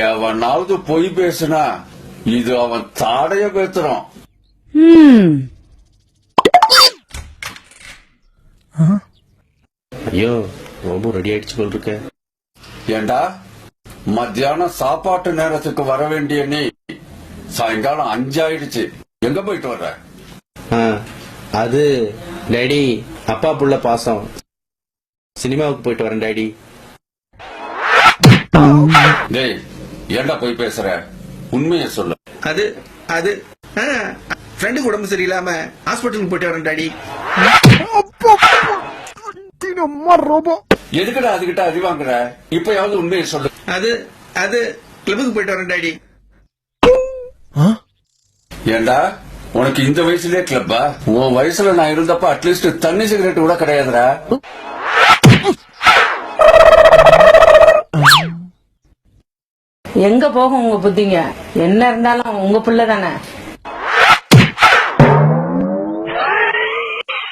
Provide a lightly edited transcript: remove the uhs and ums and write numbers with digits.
எவனாவது பொய் பேசுனா இது அவன் தாடைய பேத்துறான். ஐயோ ரொம்ப ரெடி ஆயிடுச்சு போல் இருக்க. ஏண்டா மத்தியானம் சாப்பாட்டு நேரத்துக்கு வர வேண்டிய நீ சாயங்காலம் 5 ஆயிடுச்சு. எங்க போயிட்டு வர்ற? அது டாடி அப்பா புள்ள பாசம், சினிமாவுக்கு போயிட்டு வரேன் டாடி. டேய் ஏண்டா போய் பேசுற? உண்மையை சொல்லு. அது அது ஃப்ரெண்டுக்கு உடம்பு சரியில்லாம ஹாஸ்பிட்டலுக்கு போயிட்டு வரேன் டாடி. எதுக்குடா அதுகிட்ட அடி வாங்குற? இப்பயாவது உண்மையை சொல்லு. அது அது கிளப்புக்கு போயிட்டு வரேன் டாடி. ஏண்டா உனக்கு இந்த வயசுலயே கிளப்பா? உன் வயசுல நான் இருந்தப்ப அட்லீஸ்ட் தண்ணி சிகரெட் கூட கிடையாதுடா. எங்க போகும் உங்க புத்திங்க? என்ன இருந்தாலும் உங்க பிள்ளை தானே.